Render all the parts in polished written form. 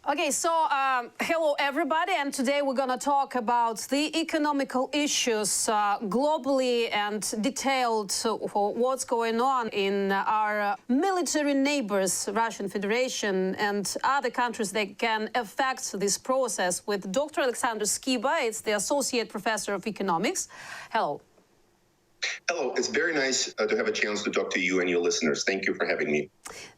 Okay, so hello everybody, and today we're going to talk about the economical issues globally and detailed for what's going on in our military neighbors, Russian Federation and other countries that can affect this process with Dr. Alexandre Skiba. It's the Associate Professor of Economics. Hello. Hello, it's very nice to have a chance to talk to you and your listeners. Thank you for having me.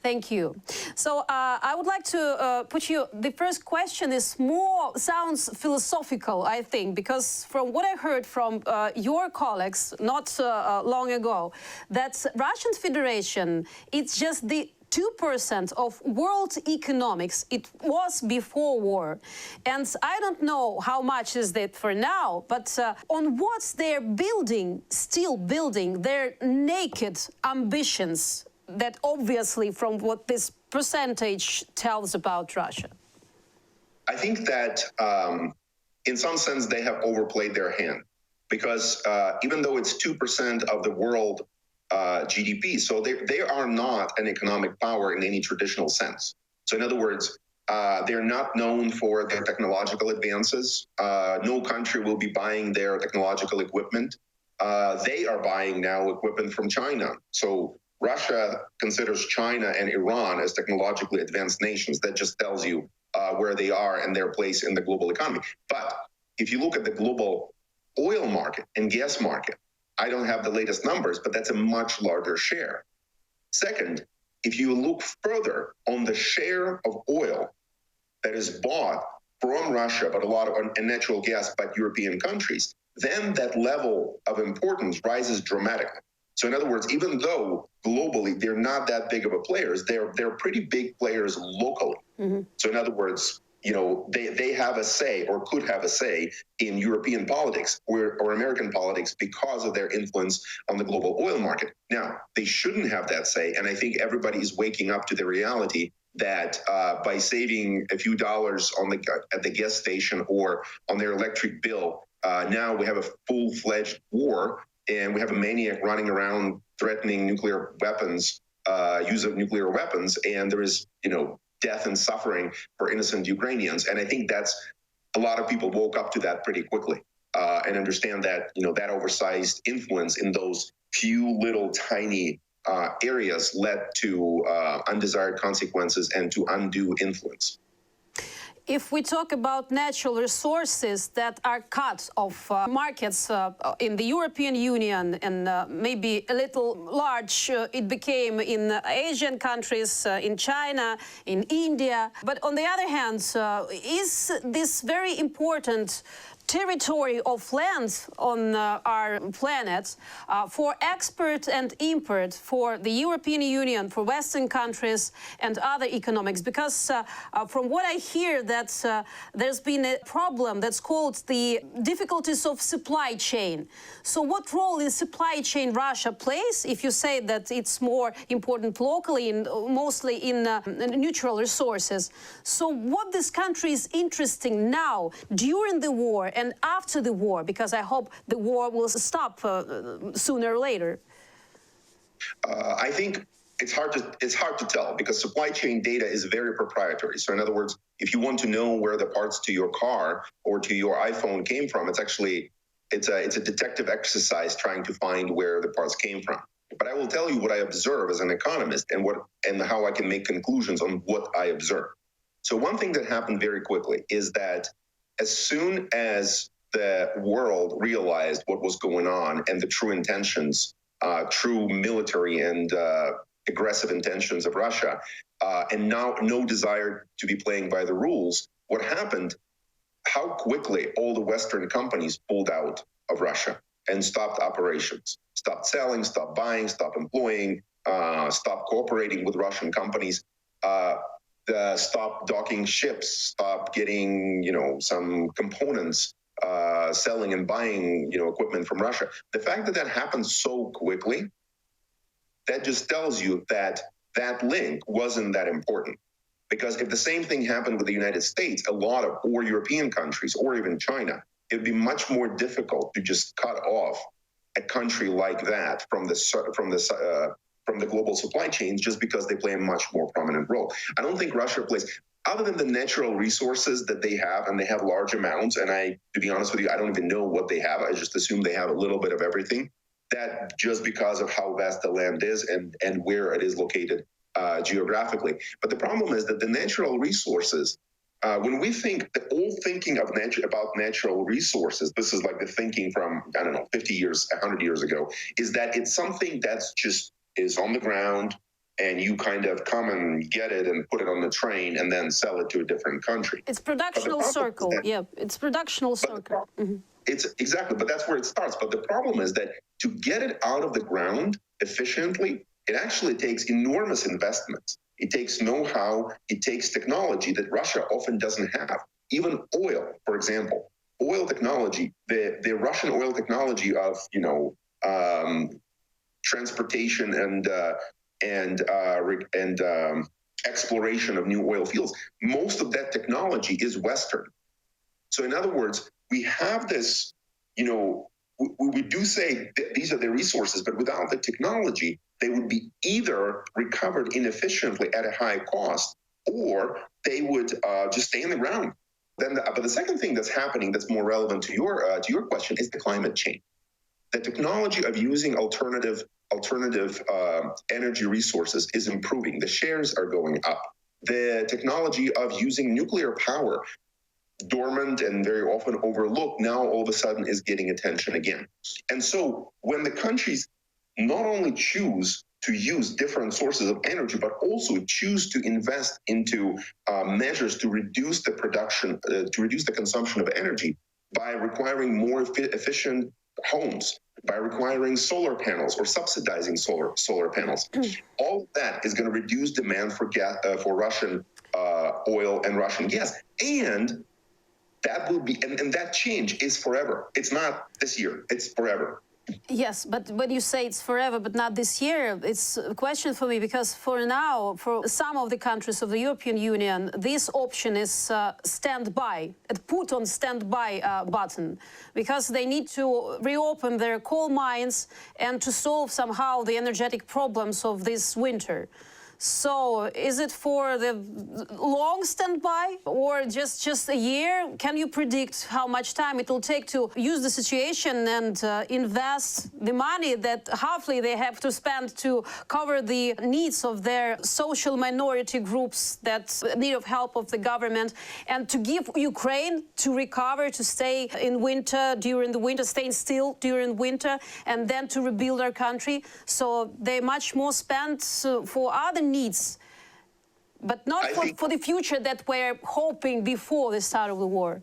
Thank you. So I would like to put you, the first question is sounds philosophical, I think, because from what I heard from your colleagues not long ago, that Russian Federation, it's just the 2% of world economics. It was before war. And I don't know how much is that for now, but on what they're building, still building their naked ambitions that obviously from what this percentage tells about Russia. I think that in some sense they have overplayed their hand because even though it's 2% of the world GDP. So they are not an economic power in any traditional sense. So in other words, they're not known for their technological advances. No country will be buying their technological equipment. They are buying now equipment from China. So Russia considers China and Iran as technologically advanced nations. That just tells you where they are and their place in the global economy. But if you look at the global oil market and gas market, I don't have the latest numbers, but that's a much larger share. Second, if you look further on the share of oil that is bought from Russia, but a lot of and natural gas by European countries, then that level of importance rises dramatically. So in other words, even though globally they're not that big of a players, they're pretty big players locally. Mm-hmm. So in other words, you know, they have a say or could have a say in European politics or American politics because of their influence on the global oil market. Now, they shouldn't have that say, and I think everybody is waking up to the reality that by saving a few dollars on at the gas station or on their electric bill, now we have a full-fledged war, and we have a maniac running around threatening nuclear weapons, use of nuclear weapons, and there is, you know, death and suffering for innocent Ukrainians. And I think that's a lot of people woke up to that pretty quickly and understand that, you know, that oversized influence in those few little tiny areas led to undesired consequences and to undue influence. If we talk about natural resources that are cut off markets in the European Union and maybe a little large, it became in Asian countries, in China, in India. But on the other hand, is this very important territory of land on our planet for export and import for the European Union, for Western countries and other economics? Because from what I hear, that there's been a problem that's called the difficulties of supply chain. So what role in supply chain Russia plays, if you say that it's more important locally and mostly in neutral resources? So what this country is interesting now during the war and after the war, because I hope the war will stop sooner or later? I think it's hard to tell because supply chain data is very proprietary. So in other words, if you want to know where the parts to your car or to your iPhone came from, it's a detective exercise trying to find where the parts came from. But I will tell you what I observe as an economist and how I can make conclusions on what I observe. So one thing that happened very quickly is that as soon as the world realized what was going on and the true intentions, true military and aggressive intentions of Russia, and now no desire to be playing by the rules, what happened, how quickly all the Western companies pulled out of Russia and stopped operations, stopped selling, stopped buying, stopped employing, stopped cooperating with Russian companies, stopped docking ships, stopped getting, you know, some components, selling and buying, you know, equipment from Russia. The fact that that happened so quickly, that just tells you that that link wasn't that important. Because if the same thing happened with the United States, or European countries, or even China, it would be much more difficult to just cut off a country like that from from the global supply chains just because they play a much more prominent role. I don't think Russia plays, other than the natural resources that they have, and they have large amounts, and to be honest with you, I don't even know what they have. I just assume they have a little bit of everything, that just because of how vast the land is and where it is located geographically. But the problem is that the natural resources, when we think, the old thinking of about natural resources, this is like the thinking from, I don't know, 50 years, 100 years ago, is that it's something that's just is on the ground, and you kind of come and get it and put it on the train and then sell it to a different country. It's productional circle. Yeah, it's productional circle. It's exactly, but that's where it starts. But the problem is that to get it out of the ground efficiently, it actually takes enormous investments. It takes know-how, it takes technology that Russia often doesn't have. Even oil, for example, oil technology, the Russian oil technology of, transportation and exploration of new oil fields, most of that technology is Western. So in other words, we have this, we do say these are the resources, but without the technology, they would be either recovered inefficiently at a high cost, or they would just stay in the ground. But the second thing that's happening that's more relevant to your question is the climate change. The technology of using alternative energy resources is improving. The shares are going up. The technology of using nuclear power, dormant and very often overlooked, now all of a sudden is getting attention again. And so when the countries not only choose to use different sources of energy, but also choose to invest into measures to reduce the production, to reduce the consumption of energy by requiring more efficient homes, by requiring solar panels or subsidizing solar panels. All of that is going to reduce demand for gas, for Russian oil and Russian gas. And that will be, and that change is forever. It's not this year, it's forever. Yes, but when you say it's forever, but not this year, it's a question for me, because for now, for some of the countries of the European Union, this option is standby, put on standby button, because they need to reopen their coal mines and to solve somehow the energetic problems of this winter. So is it for the long standby or just a year? Can you predict how much time it will take to use the situation and invest the money that hopefully they have to spend to cover the needs of their social minority groups that need of help of the government, and to give Ukraine to recover, to stay in winter, during the winter, staying still during winter, and then to rebuild our country? So they much more spent for other needs, but not for the future that we're hoping before the start of the war.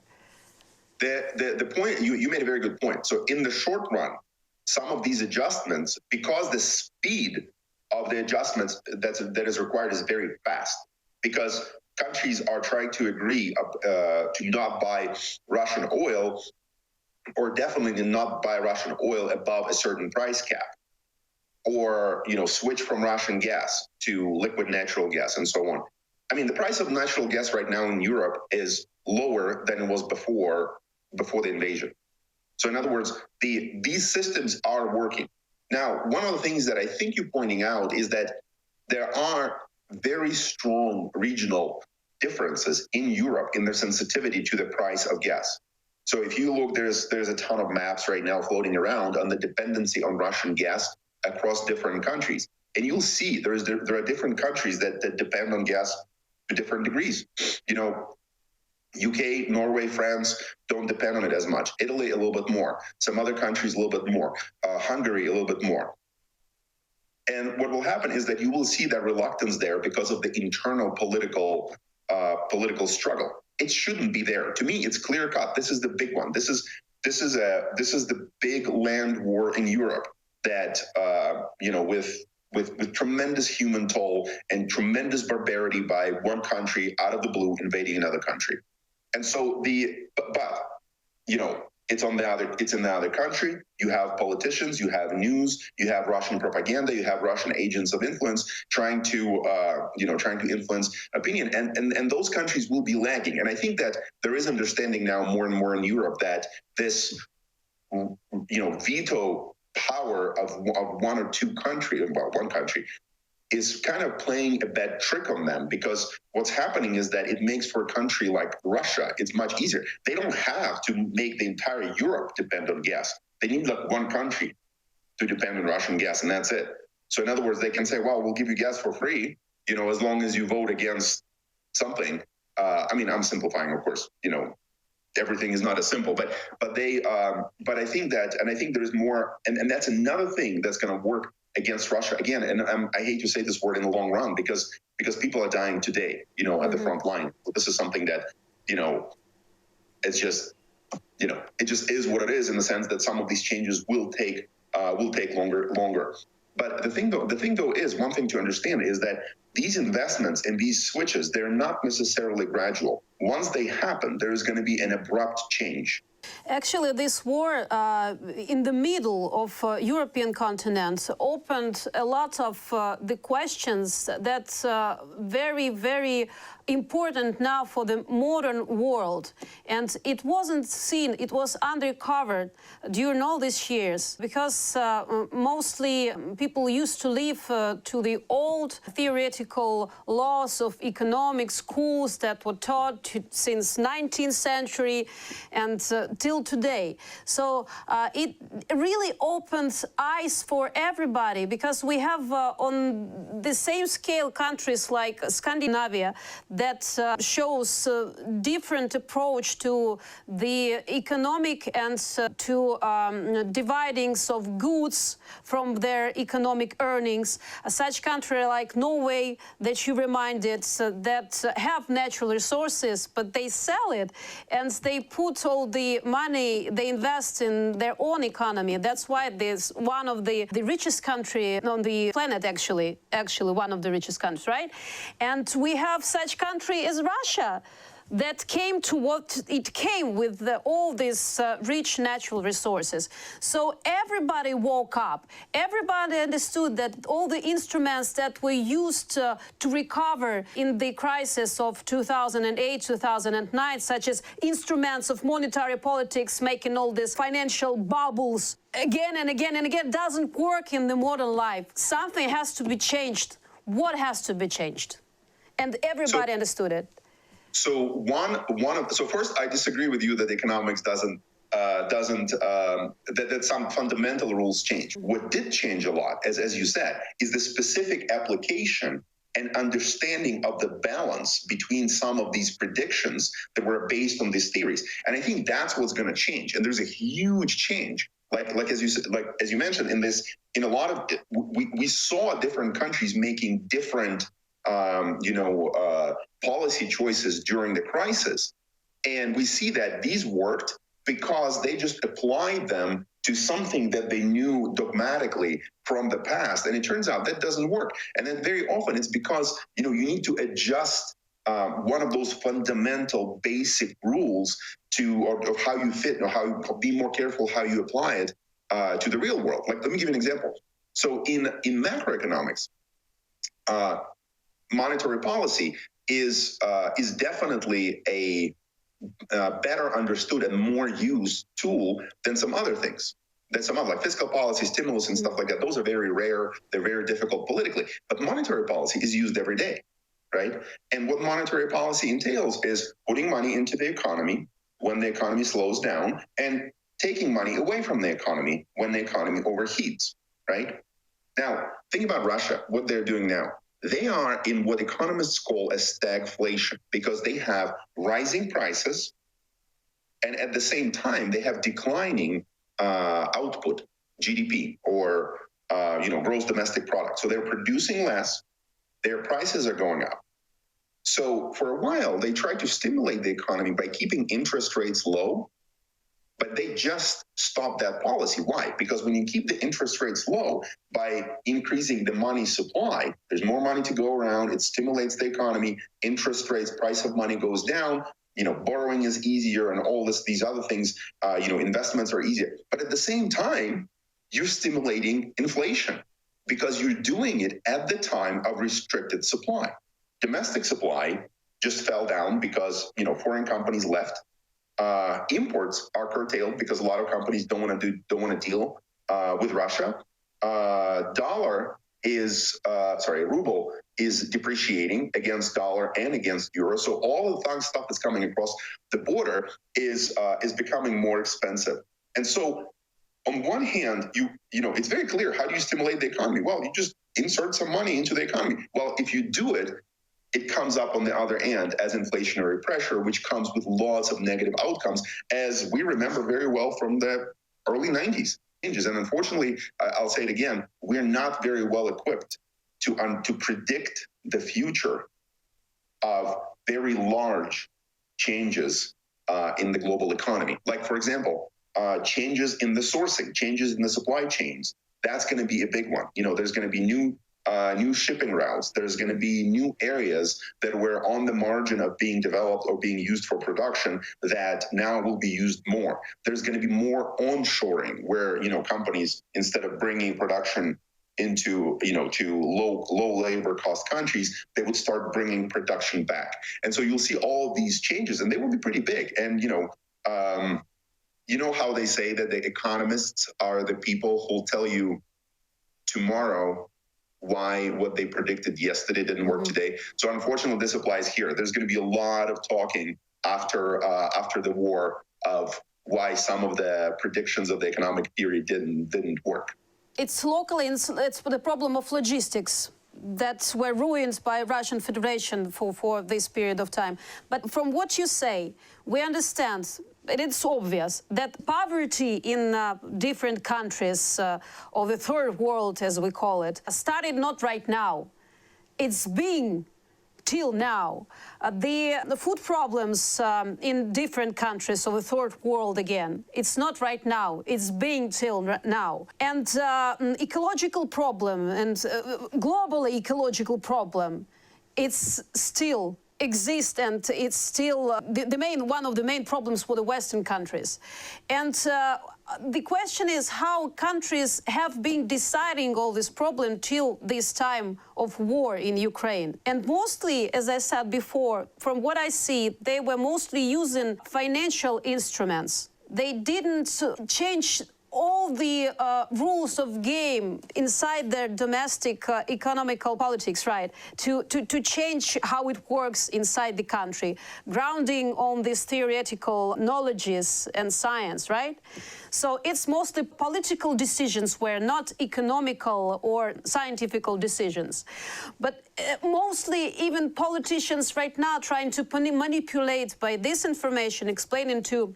The point, you made a very good point. So in the short run, some of these adjustments, because the speed of the adjustments that is required is very fast, because countries are trying to agree to not buy Russian oil, or definitely not buy Russian oil above a certain price cap, or switch from Russian gas to liquid natural gas and so on. I mean, the price of natural gas right now in Europe is lower than it was before the invasion. So in other words, these systems are working. Now, one of the things that I think you're pointing out is that there are very strong regional differences in Europe in their sensitivity to the price of gas. So if you look, there's a ton of maps right now floating around on the dependency on Russian gas across different countries, and you'll see there are different countries that depend on gas to different degrees. UK, Norway, France don't depend on it as much. Italy a little bit more. Some other countries a little bit more. Hungary a little bit more. And what will happen is that you will see that reluctance there because of the internal political struggle. It shouldn't be there. To me, it's clear cut. This is the big one. This is the big land war in Europe that with tremendous human toll and tremendous barbarity by one country out of the blue invading another country. And so it's in the other country. You have politicians, you have news, you have Russian propaganda, you have Russian agents of influence trying to influence opinion, and those countries will be lagging. And I think that there is understanding now more and more in Europe that this veto power of one or two countries, well, one country, is kind of playing a bad trick on them, because what's happening is that it makes for a country like Russia, it's much easier. They don't have to make the entire Europe depend on gas. They need like one country to depend on Russian gas, and that's it. So in other words, they can say, well, we'll give you gas for free, as long as you vote against something. I mean, I'm simplifying, of course, everything is not as simple, but I think that, and I think there's more, and that's another thing that's going to work against Russia again. And I hate to say this word in the long run, because people are dying today, at the front line. This is something that, it's just, it just is what it is, in the sense that some of these changes will take longer. But the thing though is, one thing to understand is that these investments and these switches, they're not necessarily gradual. Once they happen, there is going to be an abrupt change. Actually, this war in the middle of European continent opened a lot of the questions that's very, very important now for the modern world. And it wasn't seen, it was undercovered during all these years, because mostly people used to live to the old theoretical laws of economic schools that were taught since 19th century and till today. So it really opens eyes for everybody, because we have on the same scale countries like Scandinavia that shows different approach to the economic and to dividings of goods from their economic earnings. Such country like Norway that you reminded, that have natural resources, but they sell it and they put all the money they invest in their own economy. That's why there's one of the richest country on the planet, actually one of the richest countries, right? And we have such country as Russia that came to what it came with all these rich natural resources. So everybody woke up. Everybody understood that all the instruments that were used to recover in the crisis of 2008, 2009, such as instruments of monetary politics, making all these financial bubbles again and again and again, doesn't work in the modern life. Something has to be changed. What has to be changed? And everybody understood it. So so first, I disagree with you that economics doesn't that some fundamental rules change. What did change a lot, as you said, is the specific application and understanding of the balance between some of these predictions that were based on these theories. And I think that's what's going to change. And there's a huge change. Like as you said, as you mentioned, in a lot of we saw different countries making different policy choices during the crisis. And we see that these worked because they just applied them to something that they knew dogmatically from the past. And it turns out that doesn't work. And then very often it's because, you need to adjust one of those fundamental basic rules of how you fit, or how you be more careful how you apply it to the real world. Like, let me give you an example. So in macroeconomics, monetary policy is definitely a better understood and more used tool than some other things. Like fiscal policy, stimulus, and stuff like that. Those are very rare. They're very difficult politically. But monetary policy is used every day, right? And what monetary policy entails is putting money into the economy when the economy slows down, and taking money away from the economy when the economy overheats, right? Now, think about Russia, what they're doing now. They are in what economists call a stagflation, because they have rising prices, and at the same time they have declining output, GDP, or gross domestic product. So they're producing less, their prices are going up. So for a while they tried to stimulate the economy by keeping interest rates low, but they just stopped that policy. Why? Because when you keep the interest rates low by increasing the money supply, there's more money to go around, it stimulates the economy, interest rates, price of money goes down, borrowing is easier, and all these other things, investments are easier. But at the same time, you're stimulating inflation, because you're doing it at the time of restricted supply. Domestic supply just fell down because, foreign companies left. Imports are curtailed because a lot of companies don't want to deal with Russia. Ruble is depreciating against dollar and against euro. So all of the stuff that's coming across the border is becoming more expensive. And so, on one hand, it's very clear. How do you stimulate the economy? Well, you just insert some money into the economy. Well, if you do it, it comes up on the other end as inflationary pressure, which comes with lots of negative outcomes, as we remember very well from the early 90s. And unfortunately, I'll say it again, we're not very well equipped to predict the future of very large changes in the global economy. Like, for example, changes in the sourcing, changes in the supply chains. That's going to be a big one. There's going to be new shipping routes. There's going to be new areas that were on the margin of being developed or being used for production that now will be used more. There's going to be more onshoring, where companies, instead of bringing production into to low labor cost countries, they would start bringing production back. And so you'll see all of these changes, and they will be pretty big. And how they say that the economists are the people who'll tell you tomorrow why what they predicted yesterday didn't work today. So unfortunately, this applies here. There's going to be a lot of talking after the war of why some of the predictions of the economic theory didn't work. It's locally, it's the problem of logistics that were ruined by Russian Federation for this period of time. But from what you say, we understand, it's obvious that poverty in different countries of the third world, as we call it, started not right now. It's been till now. The food problems in different countries of the third world, again, it's not right now. It's being till now. And ecological problem and global ecological problem, it's still exist, and it's still one of the main problems for the Western countries. And the question is how countries have been deciding all this problem till this time of war in Ukraine. And mostly, as I said before, from what I see, they were mostly using financial instruments. They didn't change all the rules of game inside their domestic economical politics, right, to change how it works inside the country, grounding on these theoretical knowledges and science, right? So it's mostly political decisions, were not economical or scientific decisions. But mostly even politicians right now trying to manipulate by this information, explaining to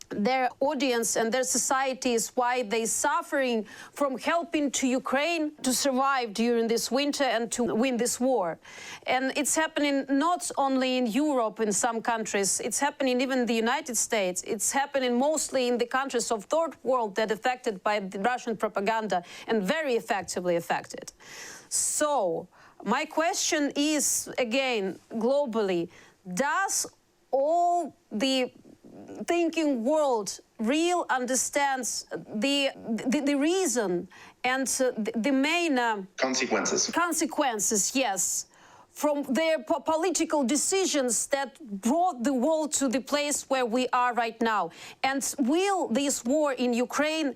their audience and their societies why they're suffering from helping to Ukraine to survive during this winter and to win this war. And it's happening not only in Europe, in some countries, it's happening even in the United States. It's happening mostly in the countries of third world that are affected by the Russian propaganda and very effectively affected. So my question is, again, globally, does all the thinking world real understands the reason and the main consequences, yes, from their political decisions that brought the world to the place where we are right now? And will this war in Ukraine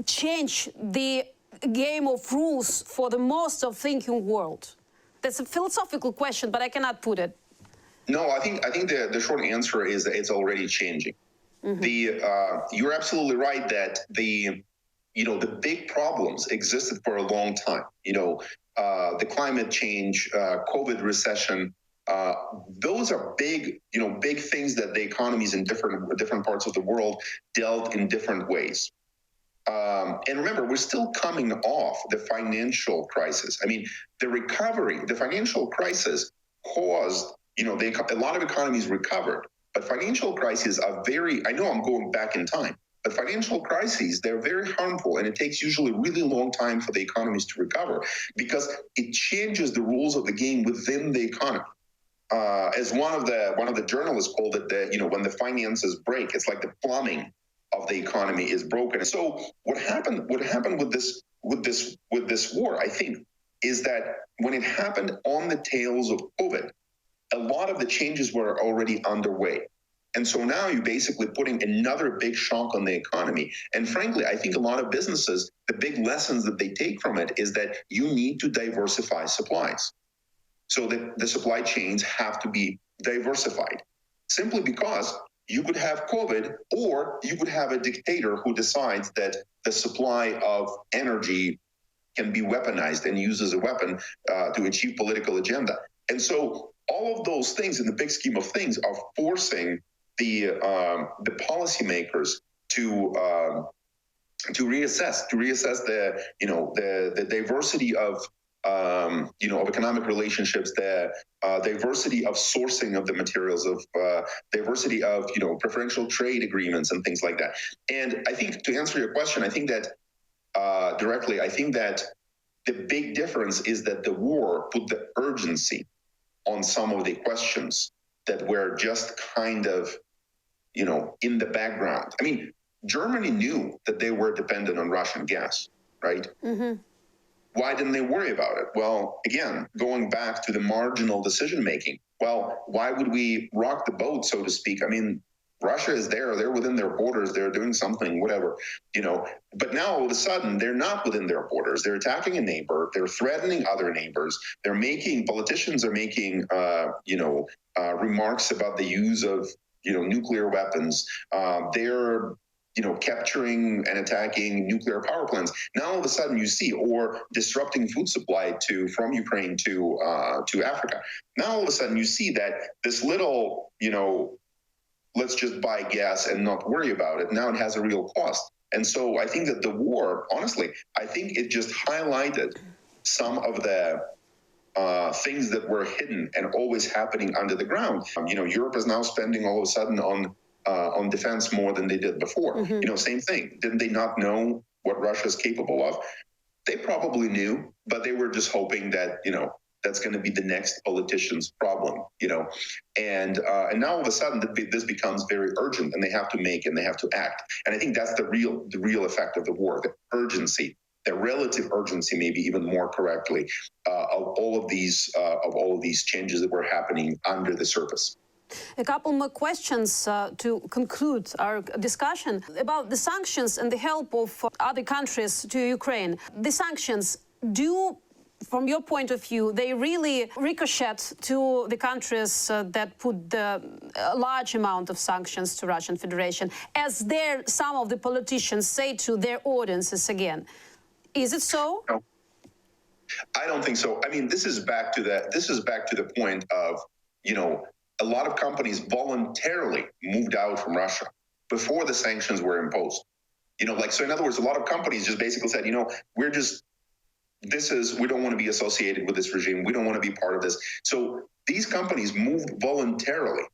change the game of rules for the most of thinking world? That's a philosophical question, but I cannot put it. No, I think the short answer is that it's already changing. You're absolutely right that the big problems existed for a long time. The climate change, COVID recession, those are big things that the economies in different parts of the world dealt in different ways. And remember, we're still coming off the financial crisis. I mean, the financial crisis caused, a lot of economies recovered, but financial crises are I know I'm going back in time, but financial crises, they're very harmful, and it takes usually a really long time for the economies to recover because it changes the rules of the game within the economy. As one of the journalists called it, when the finances break, it's like the plumbing of the economy is broken. So what happened with this war, I think, is that when it happened on the tails of COVID, a lot of the changes were already underway. And so now you're basically putting another big shock on the economy. And frankly, I think a lot of businesses, the big lessons that they take from it is that you need to diversify supplies. So the supply chains have to be diversified, simply because you could have COVID, or you could have a dictator who decides that the supply of energy can be weaponized and used as a weapon to achieve political agenda. And so all of those things, in the big scheme of things, are forcing the policymakers to reassess the diversity of of economic relationships, the diversity of sourcing of the materials, of diversity of preferential trade agreements and things like that. And I think, to answer your question, I think that directly, I think that the big difference is that the war put the urgency on some of the questions that were just kind of in the background. I mean, Germany knew that they were dependent on Russian gas, right? Mm-hmm. Why didn't they worry about it? Well, again, going back to the marginal decision-making, well, why would we rock the boat, so to speak? I mean, Russia is there, they're within their borders, they're doing something, whatever, But now all of a sudden, they're not within their borders. They're attacking a neighbor, they're threatening other neighbors, politicians are making, remarks about the use of, nuclear weapons. They're capturing and attacking nuclear power plants. Now all of a sudden you see, or disrupting food supply from Ukraine to Africa. Now all of a sudden you see that this little, let's just buy gas and not worry about it, now it has a real cost. And so I think that the war, honestly, I think it just highlighted some of the things that were hidden and always happening under the ground. Europe is now spending all of a sudden on defense more than they did before. Mm-hmm. Same thing. Didn't they not know what Russia is capable of? They probably knew, but they were just hoping that, that's going to be the next politician's problem, and now all of a sudden this becomes very urgent, and they have to make and they have to act. And I think that's the real effect of the war, the urgency, the relative urgency, maybe even more correctly, of all of these changes that were happening under the surface. A couple more questions to conclude our discussion about the sanctions and the help of other countries to Ukraine. The sanctions, from your point of view, they really ricochet to the countries that put the large amount of sanctions to Russian Federation, as some of the politicians say to their audiences again. Is it so? No, I don't think so. I mean, this is back to the point of, a lot of companies voluntarily moved out from Russia before the sanctions were imposed. So in other words, a lot of companies just basically said, we don't want to be associated with this regime. We don't want to be part of this. So these companies moved voluntarily,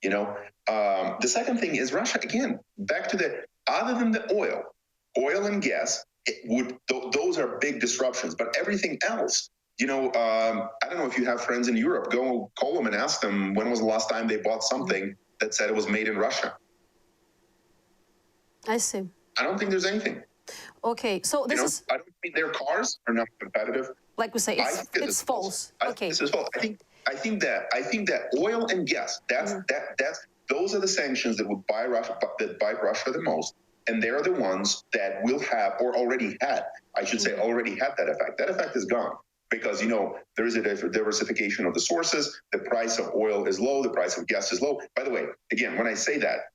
The second thing is Russia, again, back to other than the oil and gas, those are big disruptions, but everything else, I don't know if you have friends in Europe, go call them and ask them when was the last time they bought something that said it was made in Russia. I see. I don't think there's anything. Okay, so I don't think their cars are not competitive. Like we say, it's false. Okay. This is false. I think that oil and gas, those are the sanctions that would bite Russia the most. And they're the ones that will have, or already had, I should say, already had that effect. That effect is gone. Because, there is a diversification of the sources. The price of oil is low. The price of gas is low. By the way, again, when I say that,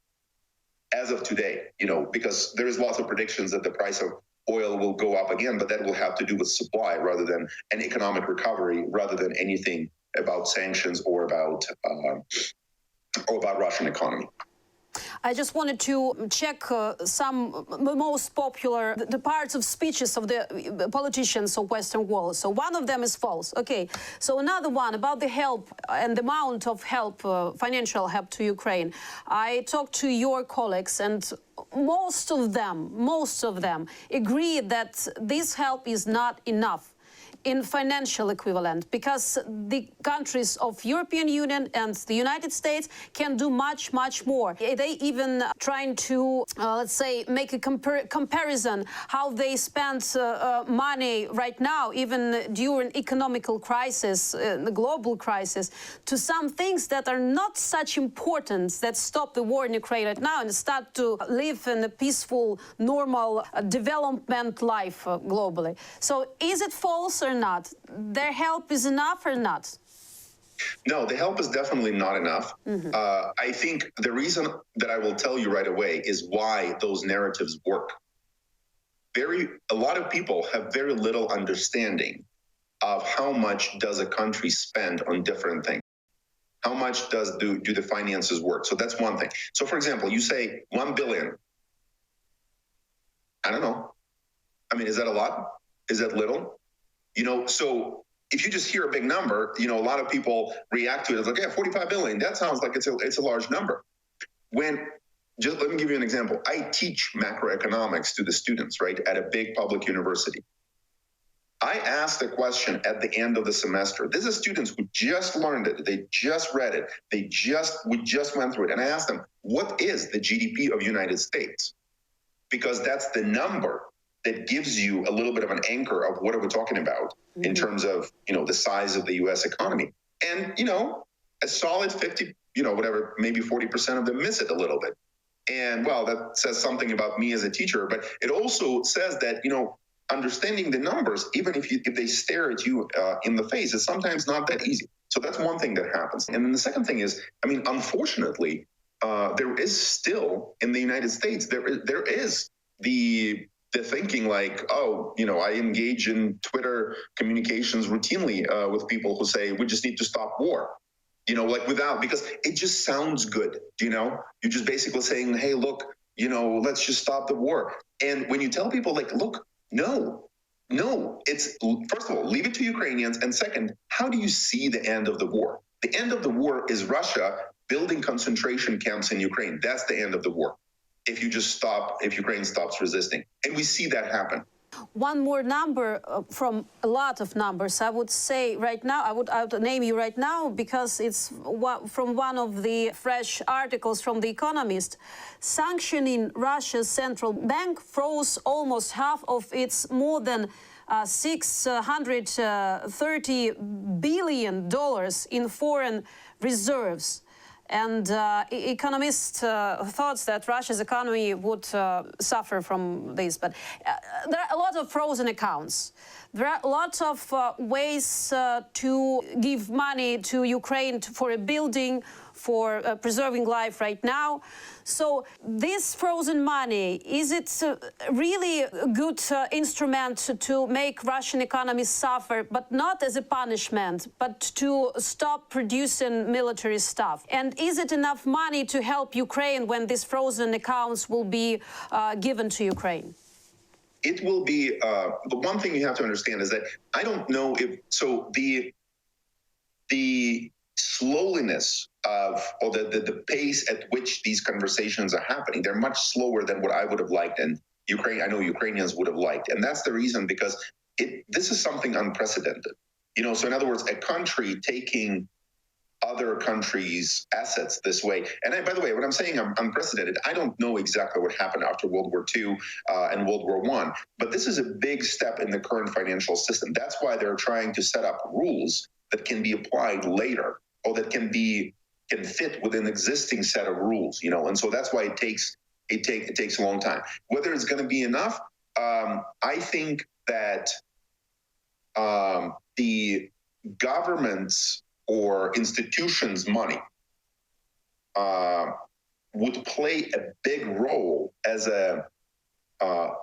as of today, because there is lots of predictions that the price of oil will go up again, but that will have to do with supply rather than an economic recovery, rather than anything about sanctions or about Russian economy. I just wanted to check some most popular the parts of speeches of the politicians of Western world. So one of them is false. Okay. So another one about the help and the amount of help, financial help to Ukraine. I talked to your colleagues, and most of them agree that this help is not enough. in financial equivalent, because the countries of European Union and the United States can do much, much more. They even trying to, let's say, make a comparison how they spend money right now, even during economical crisis, the global crisis, to some things that are not such important, that stop the war in Ukraine right now and start to live in a peaceful, normal development life globally. So is it false or not? Their help is enough or not? No, the help is definitely not enough. I think the reason that I will tell you right away is why those narratives work. A lot of people have very little understanding of how much does a country spend on different things. How much do the finances work? So that's one thing. So for example, you say 1 billion. I don't know. I mean, is that a lot? Is that little? So if you just hear a big number, a lot of people react to it as like, yeah, 45 billion. That sounds like it's a large number. Just let me give you an example. I teach macroeconomics to the students, right, at a big public university. I asked a question at the end of the semester. This is students who just learned it. They just read it. We just went through it. And I asked them, what is the GDP of United States? Because that's the number that gives you a little bit of an anchor of what are we talking about in terms of, the size of the U.S. economy. And, a solid 50, whatever, maybe 40% of them miss it a little bit. And, well, that says something about me as a teacher, but it also says that, understanding the numbers, even if they stare at you in the face, is sometimes not that easy. So that's one thing that happens. And then the second thing is, unfortunately, there is still in the United States, there is the thinking like, I engage in Twitter communications routinely with people who say, we just need to stop war. Because it just sounds good, You're just basically saying, hey, look, let's just stop the war. And when you tell people like, look, no, it's, first of all, leave it to Ukrainians. And second, how do you see the end of the war? The end of the war is Russia building concentration camps in Ukraine. That's the end of the war. If Ukraine stops resisting. And we see that happen. One more number from a lot of numbers, I would say right now, I would name you right now because it's from one of the fresh articles from The Economist. Sanctioning Russia's central bank froze almost half of its more than $630 billion in foreign reserves. And economists thought that Russia's economy would suffer from this. But there are a lot of frozen accounts. There are lots of ways to give money to Ukraine for rebuilding, for preserving life right now. So this frozen money, is it really a good instrument to make Russian economy suffer, but not as a punishment, but to stop producing military stuff? And is it enough money to help Ukraine when these frozen accounts will be given to Ukraine? It will be, the one thing you have to understand is that I don't know the slowness or the pace at which these conversations are happening, they're much slower than what I would have liked, and I know Ukrainians would have liked. And that's the reason, because this is something unprecedented. So in other words, a country taking other countries' assets this way. And by the way, when I'm saying unprecedented, I don't know exactly what happened after World War II and World War I, but this is a big step in the current financial system. That's why they're trying to set up rules that can be applied later, or that can fit with an existing set of rules, and so that's why it takes a long time. Whether it's going to be enough, I think that the government's or institutions' money would play a big role as a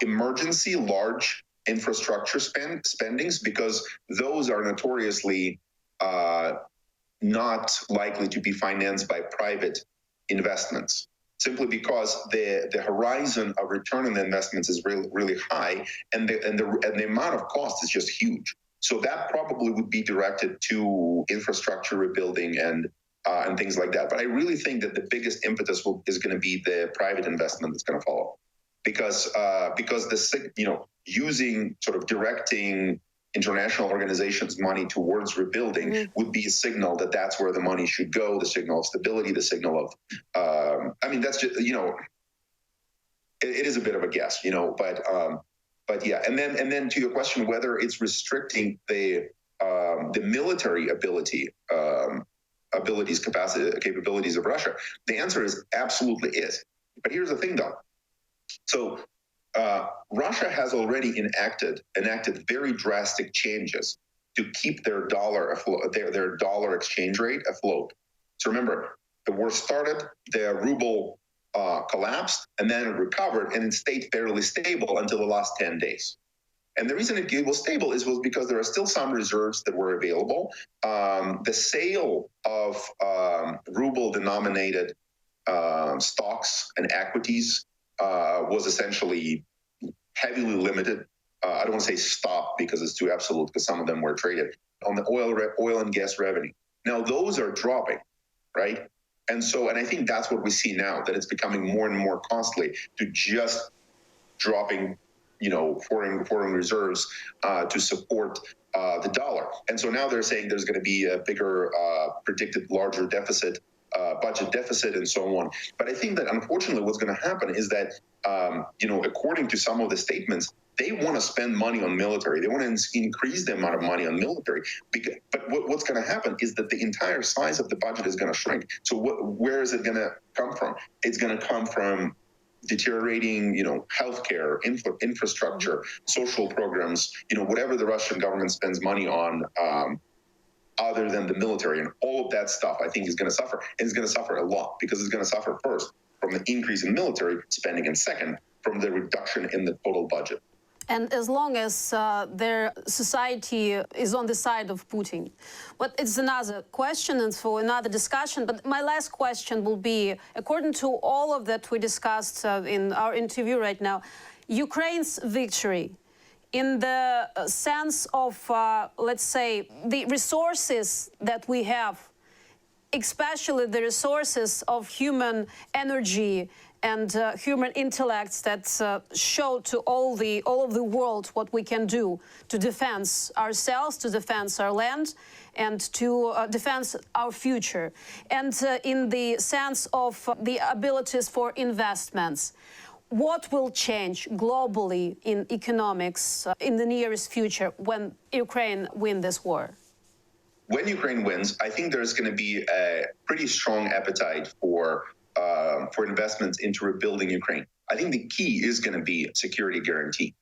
emergency large infrastructure spendings, because those are notoriously not likely to be financed by private investments, simply because the horizon of return on the investments is really high, and the amount of cost is just huge. So that probably would be directed to infrastructure rebuilding and things like that. But I really think that the biggest impetus is going to be the private investment that's going to follow, because using sort of directing international organizations' money towards rebuilding would be a signal that that's where the money should go, the signal of stability, the signal of, I mean, that's just, it is a bit of a guess, but yeah. And then to your question, whether it's restricting the military capabilities of Russia, the answer is absolutely is. But here's the thing, though. So Russia has already enacted very drastic changes to keep their dollar afloat, their dollar exchange rate afloat. So remember, the war started, the ruble collapsed, and then it recovered, and it stayed fairly stable until the last 10 days. And the reason it was stable was because there are still some reserves that were available. The sale of ruble-denominated stocks and equities was essentially heavily limited. I don't want to say stopped because it's too absolute, because some of them were traded on the oil and gas revenue. Now those are dropping, right? And I think that's what we see now, that it's becoming more and more costly to just dropping, foreign reserves to support the dollar. And so now they're saying there's going to be a bigger, predicted larger deficit, budget deficit, and so on. But I think that unfortunately what's going to happen is that, according to some of the statements, they want to spend money on military. They want to increase the amount of money on military. But what's going to happen is that the entire size of the budget is going to shrink. So where is it going to come from? It's going to come from deteriorating, healthcare, infrastructure, social programs, whatever the Russian government spends money on, other than the military, and all of that stuff, I think, is going to suffer. And it's going to suffer a lot, because it's going to suffer first from the increase in military spending, and second, from the reduction in the total budget. And as long as their society is on the side of Putin. But it's another question and for another discussion. But my last question will be, according to all of that we discussed in our interview right now, Ukraine's victory, in the sense of, let's say, the resources that we have, especially the resources of human energy and human intellects that show to all of the world what we can do to defend ourselves, to defend our land, and to defend our future. And in the sense of the abilities for investments, what will change globally in economics in the nearest future when Ukraine wins this war? When Ukraine wins, I think there's going to be a pretty strong appetite for investments into rebuilding Ukraine. I think the key is going to be security guarantee.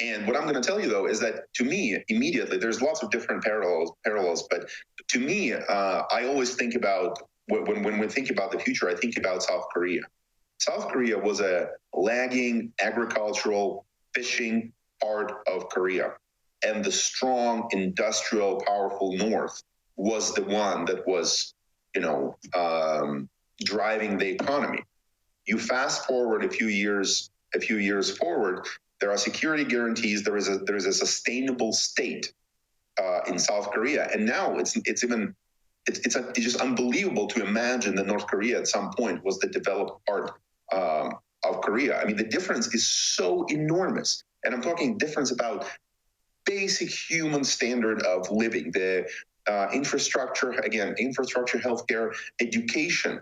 And what I'm going to tell you, though, is that to me, immediately, there's lots of different parallels, but to me, I always think about, when we think about the future, I think about South Korea. South Korea was a lagging agricultural, fishing part of Korea. And the strong, industrial, powerful North was the one that was, driving the economy. You fast forward a few years forward, there are security guarantees. There is a sustainable state in South Korea, and now it's just unbelievable to imagine that North Korea at some point was the developed part of Korea. I mean, the difference is so enormous, and I'm talking difference about basic human standard of living, the infrastructure, healthcare, education,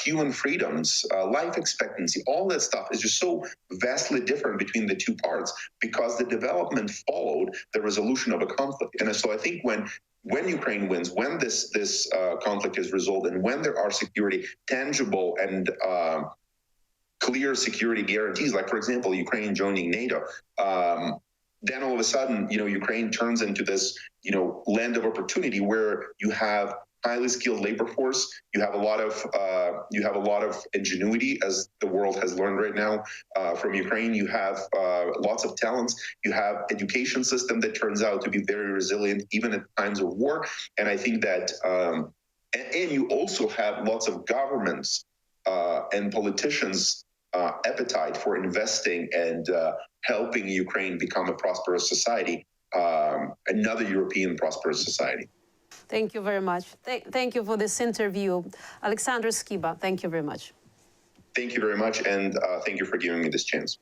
human freedoms, life expectancy, all that stuff is just so vastly different between the two parts, because the development followed the resolution of a conflict. And so I think when Ukraine wins, when this conflict is resolved, and when there are tangible and clear security guarantees, like, for example, Ukraine joining NATO, then all of a sudden, Ukraine turns into this, land of opportunity where you have highly skilled labor force. You have a lot of ingenuity, as the world has learned right now from Ukraine. You have lots of talents. You have education system that turns out to be very resilient even at times of war. And I think that, and you also have lots of governments and politicians' appetite for investing and helping Ukraine become a prosperous society, another European prosperous society. Thank you very much. Thank you for this interview. Alexandre Skiba, thank you very much. Thank you very much, and thank you for giving me this chance.